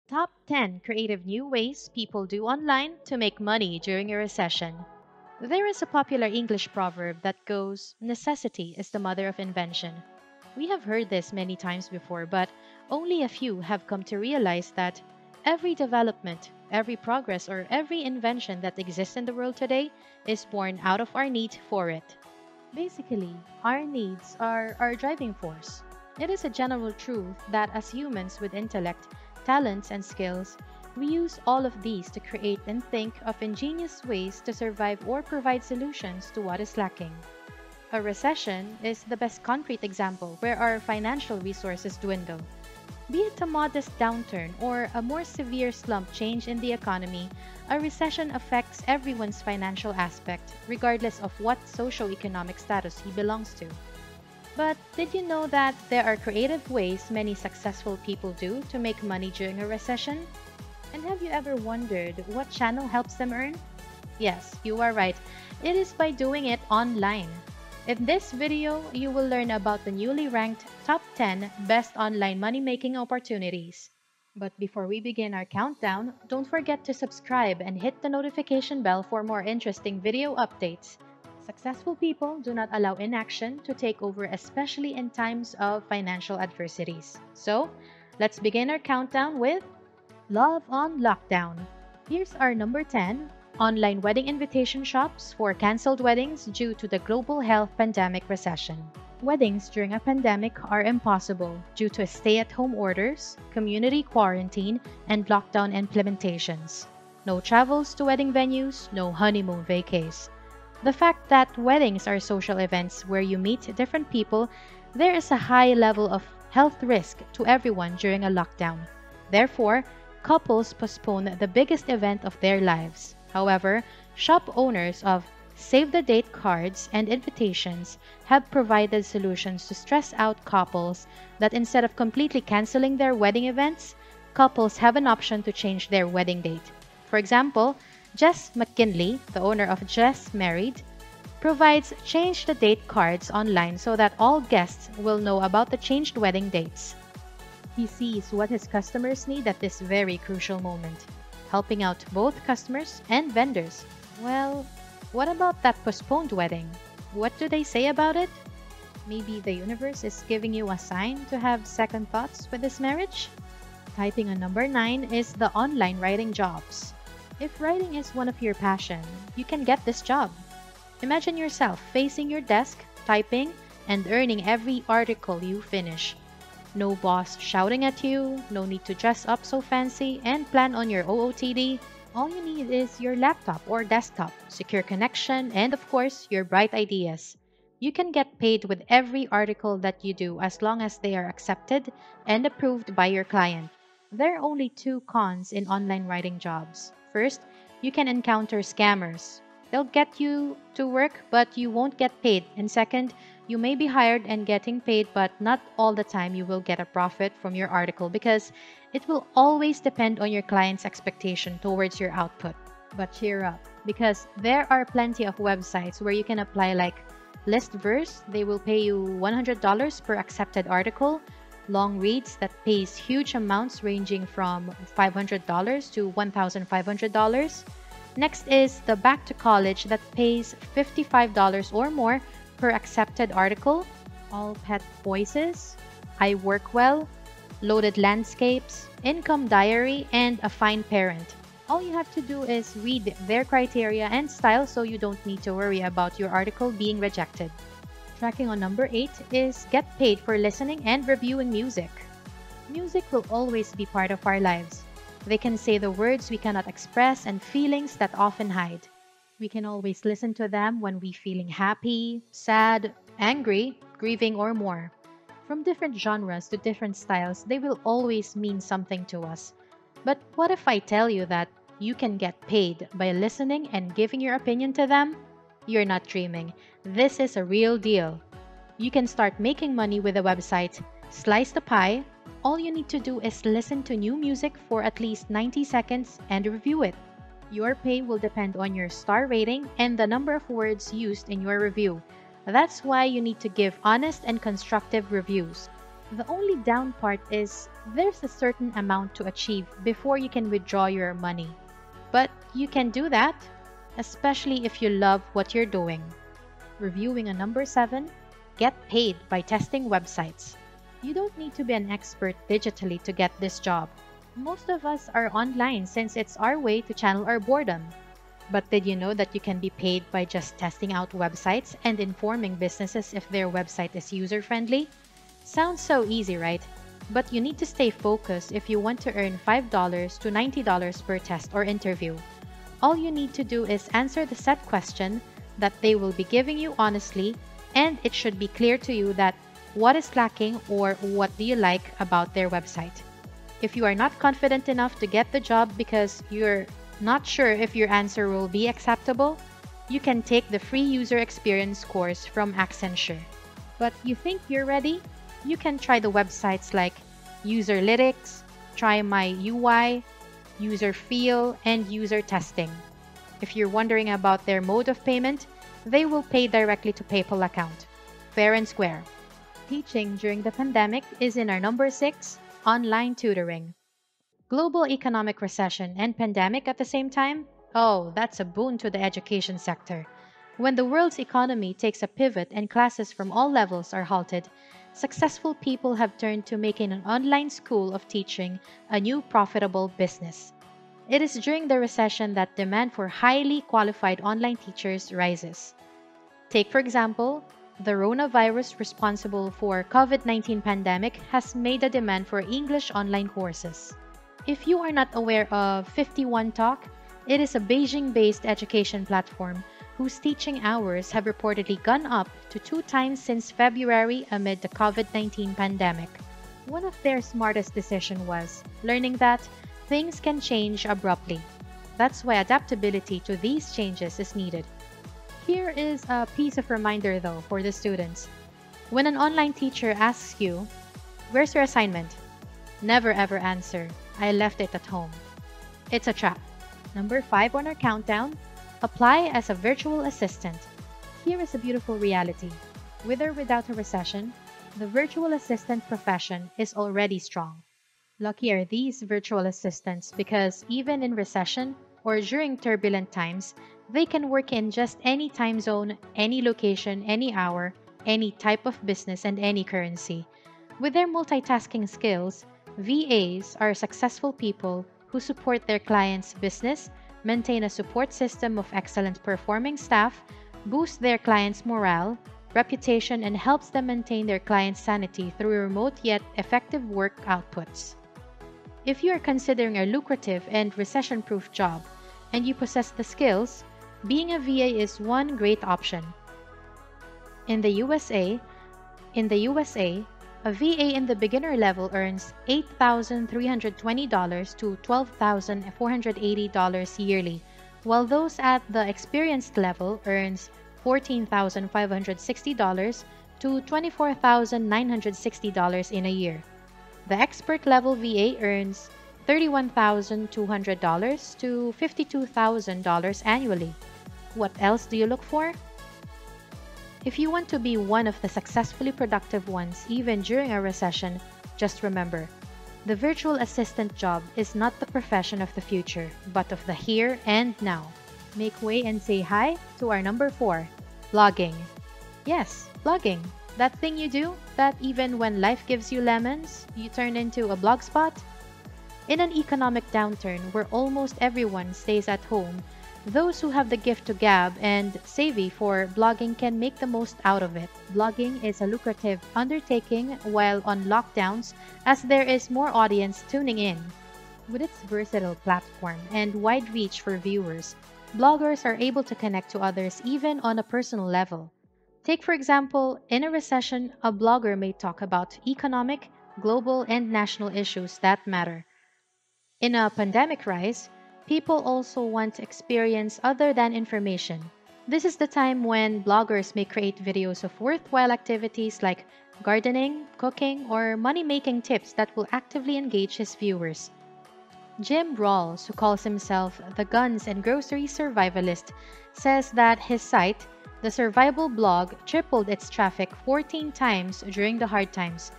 Top 10 creative new ways people do online to make money during a recession. There is a popular English proverb that goes, necessity is the mother of invention. We have heard this many times before, but only a few have come to realize that every development, every progress, or every invention that exists in the world today is born out of our need for it. Basically, our needs are our driving force. It is a general truth that as humans with intellect, talents, and skills, we use all of these to create and think of ingenious ways to survive or provide solutions to what is lacking. A recession is the best concrete example where our financial resources dwindle. Be it a modest downturn or a more severe slump change in the economy, a recession affects everyone's financial aspect, regardless of what socioeconomic status he belongs to. But did you know that there are creative ways many successful people do to make money during a recession? And have you ever wondered what channel helps them earn? Yes, you are right. It is by doing it online. In this video, you will learn about the newly ranked top 10 best online money-making opportunities. But before we begin our countdown, don't forget to subscribe and hit the notification bell for more interesting video updates. Successful people do not allow inaction to take over, especially in times of financial adversities. So, let's begin our countdown with Love on Lockdown. Here's our number 10, online wedding invitation shops for canceled weddings due to the global health pandemic recession. Weddings during a pandemic are impossible due to stay-at-home orders, community quarantine, and lockdown implementations. No travels to wedding venues, no honeymoon vacays. The fact that weddings are social events where you meet different people, there is a high level of health risk to everyone during a lockdown. Therefore, couples postpone the biggest event of their lives. However, shop owners of save-the-date cards and invitations have provided solutions to stress out couples that instead of completely canceling their wedding events, couples have an option to change their wedding date. For example, Jess McKinley, the owner of Jess Married, provides change the date cards online so that all guests will know about the changed wedding dates. He sees what his customers need at this very crucial moment, helping out both customers and vendors. Well, what about that postponed wedding? What do they say about it? Maybe the universe is giving you a sign to have second thoughts with this marriage? Typing on number 9 is the online writing jobs. If writing is one of your passion, you can get this job. Imagine yourself facing your desk, typing, and earning every article you finish. No boss shouting at you, no need to dress up so fancy and plan on your OOTD. All you need is your laptop or desktop, secure connection, and of course, your bright ideas. You can get paid with every article that you do as long as they are accepted and approved by your client. There are only two cons in online writing jobs. First, you can encounter scammers. They'll get you to work, but you won't get paid. And second, you may be hired and getting paid, but not all the time you will get a profit from your article because it will always depend on your client's expectation towards your output. But cheer up, because there are plenty of websites where you can apply like Listverse. They will pay you $100 per accepted article. Long Reads that pays huge amounts ranging from $500 to $1,500. Next is the Back to College that pays $55 or more per accepted article. All Pet Voices, I Work Well, Loaded Landscapes, Income Diary, and A Fine Parent. All you have to do is read their criteria and style so you don't need to worry about your article being rejected. Tracking on number 8 is get paid for listening and reviewing music. Music will always be part of our lives. They can say the words we cannot express and feelings that often hide. We can always listen to them when we're feeling happy, sad, angry, grieving, or more. From different genres to different styles, they will always mean something to us. But what if I tell you that you can get paid by listening and giving your opinion to them? You're not dreaming. This is a real deal. You can start making money with a website, Slice the Pie. All you need to do is listen to new music for at least 90 seconds and review it. Your pay will depend on your star rating and the number of words used in your review. That's why you need to give honest and constructive reviews. The only down part is there's a certain amount to achieve before you can withdraw your money. But you can do that, especially if you love what you're doing. Reviewing a number 7, get paid by testing websites. You don't need to be an expert digitally to get this job. Most of us are online since it's our way to channel our boredom. But did you know that you can be paid by just testing out websites and informing businesses if their website is user-friendly? Sounds so easy, right? But you need to stay focused if you want to earn $5 to $90 per test or interview. All you need to do is answer the set question that they will be giving you honestly, and it should be clear to you that what is lacking or what do you like about their website. If you are not confident enough to get the job because you're not sure if your answer will be acceptable, you can take the free user experience course from Accenture. But you think you're ready? You can try the websites like Userlytics, Try My UI, User Feel, and User Testing. If you're wondering about their mode of payment, they will pay directly to PayPal account. Fair and square. Teaching during the pandemic is in our number 6, online tutoring. Global economic recession and pandemic at the same time? Oh, that's a boon to the education sector. When the world's economy takes a pivot and classes from all levels are halted, successful people have turned to making an online school of teaching a new profitable business. It is during the recession that demand for highly qualified online teachers rises. Take, for example, the coronavirus responsible for COVID-19 pandemic has made a demand for English online courses. If you are not aware of 51 Talk, it is a Beijing-based education platform whose teaching hours have reportedly gone up to 2 times since February amid the COVID-19 pandemic. One of their smartest decisions was learning that things can change abruptly. That's why adaptability to these changes is needed. Here is a piece of reminder though for the students. When an online teacher asks you, "Where's your assignment?" Never ever answer, "I left it at home." It's a trap. Number 5 on our countdown, apply as a virtual assistant. Here is a beautiful reality. With or without a recession, the virtual assistant profession is already strong. Lucky are these virtual assistants because even in recession or during turbulent times, they can work in just any time zone, any location, any hour, any type of business, and any currency. With their multitasking skills, VAs are successful people who support their clients' business, maintain a support system of excellent performing staff, boost their clients' morale, reputation, and helps them maintain their clients' sanity through remote yet effective work outputs. If you are considering a lucrative and recession-proof job and you possess the skills, being a VA is one great option. In the USA, a VA in the beginner level earns $8,320 to $12,480 yearly, while those at the experienced level earns $14,560 to $24,960 in a year. The expert level VA earns $31,200 to $52,000 annually. What else do you look for? If you want to be one of the successfully productive ones even during a recession, just remember, the virtual assistant job is not the profession of the future, but of the here and now. Make way and say hi to our number 4, blogging. Yes, blogging. That thing you do that even when life gives you lemons, you turn into a blog spot? In an economic downturn where almost everyone stays at home, those who have the gift to gab and savvy for blogging can make the most out of it. Blogging is a lucrative undertaking while on lockdowns as there is more audience tuning in. With its versatile platform and wide reach for viewers, bloggers are able to connect to others even on a personal level. Take for example, in a recession, a blogger may talk about economic, global, and national issues that matter. In a pandemic rise, people also want experience other than information. This is the time when bloggers may create videos of worthwhile activities like gardening, cooking, or money-making tips that will actively engage his viewers. Jim Rawls, who calls himself the Guns and Groceries Survivalist, says that his site, the Survival Blog, tripled its traffic 14 times during the hard times.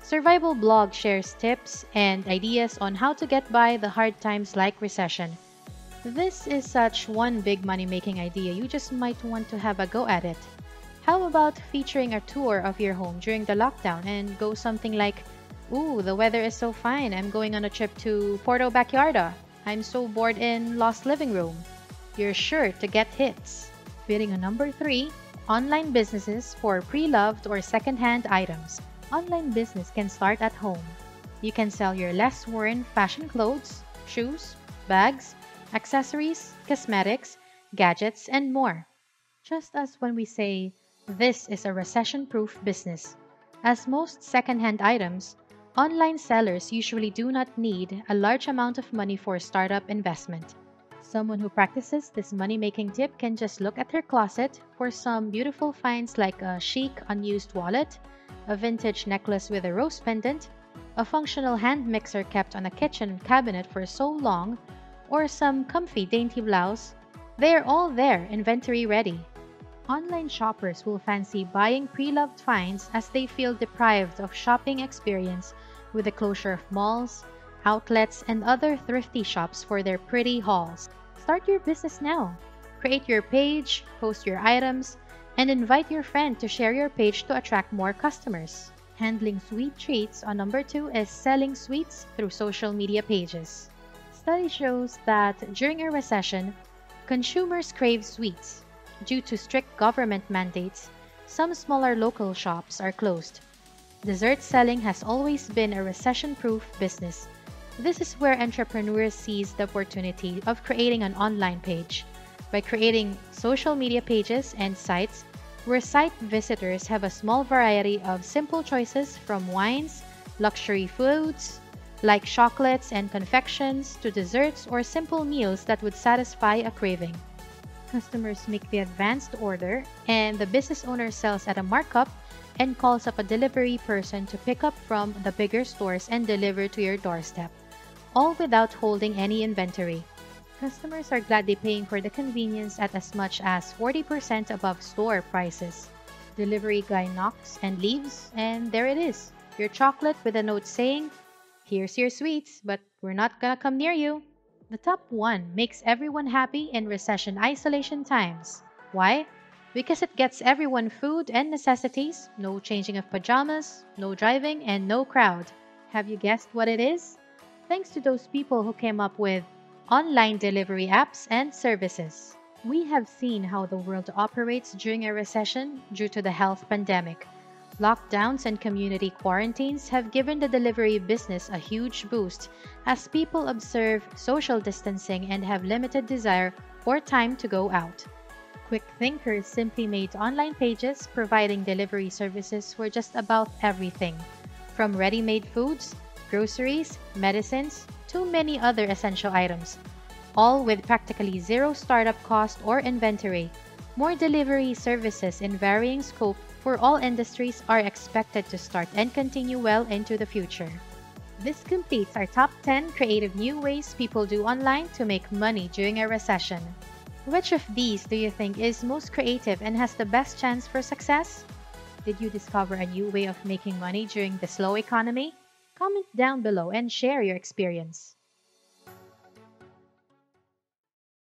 Survival blog shares tips and ideas on how to get by the hard times like recession. This is such one big money-making idea, you just might want to have a go at it. How about featuring a tour of your home during the lockdown and go something like, "Ooh, the weather is so fine. I'm going on a trip to Porto Backyarda. I'm so bored in Lost Living Room." You're sure to get hits. Bidding on number 3, online businesses for pre-loved or secondhand items. Online business can start at home. You can sell your less worn fashion clothes, shoes, bags, accessories, cosmetics, gadgets, and more. Just as when we say, this is a recession-proof business. As most secondhand items, online sellers usually do not need a large amount of money for startup investment. Someone who practices this money-making tip can just look at her closet for some beautiful finds like a chic unused wallet, a vintage necklace with a rose pendant, a functional hand mixer kept on a kitchen cabinet for so long, or some comfy dainty blouse. They are all there, inventory ready. Online shoppers will fancy buying pre-loved finds as they feel deprived of shopping experience with the closure of malls, outlets, and other thrifty shops for their pretty hauls. Start your business now. Create your page, post your items, and invite your friend to share your page to attract more customers. Handling sweet treats on number 2 is selling sweets through social media pages. Study shows that during a recession, consumers crave sweets. Due to strict government mandates, some smaller local shops are closed. Dessert selling has always been a recession-proof business. This is where entrepreneurs seize the opportunity of creating an online page. By creating social media pages and sites where site visitors have a small variety of simple choices from wines, luxury foods, like chocolates and confections, to desserts or simple meals that would satisfy a craving. Customers make the advanced order, and the business owner sells at a markup and calls up a delivery person to pick up from the bigger stores and deliver to your doorstep, all without holding any inventory. Customers are gladly paying for the convenience at as much as 40% above store prices. Delivery guy knocks and leaves, and there it is, your chocolate with a note saying, "Here's your sweets, but we're not gonna come near you." The top 1 makes everyone happy in recession isolation times. Why? Because it gets everyone food and necessities, no changing of pajamas, no driving, and no crowd. Have you guessed what it is? Thanks to those people who came up with online delivery apps and services. We have seen how the world operates during a recession due to the health pandemic. Lockdowns and community quarantines have given the delivery business a huge boost as people observe social distancing and have limited desire or time to go out. Quick thinkers simply made online pages providing delivery services for just about everything, from ready-made foods, groceries, medicines, to many other essential items, all with practically zero startup cost or inventory. More delivery services in varying scope for all industries are expected to start and continue well into the future. This completes our top 10 creative new ways people do online to make money during a recession. Which of these do you think is most creative and has the best chance for success? Did you discover a new way of making money during the slow economy? Comment down below and share your experience.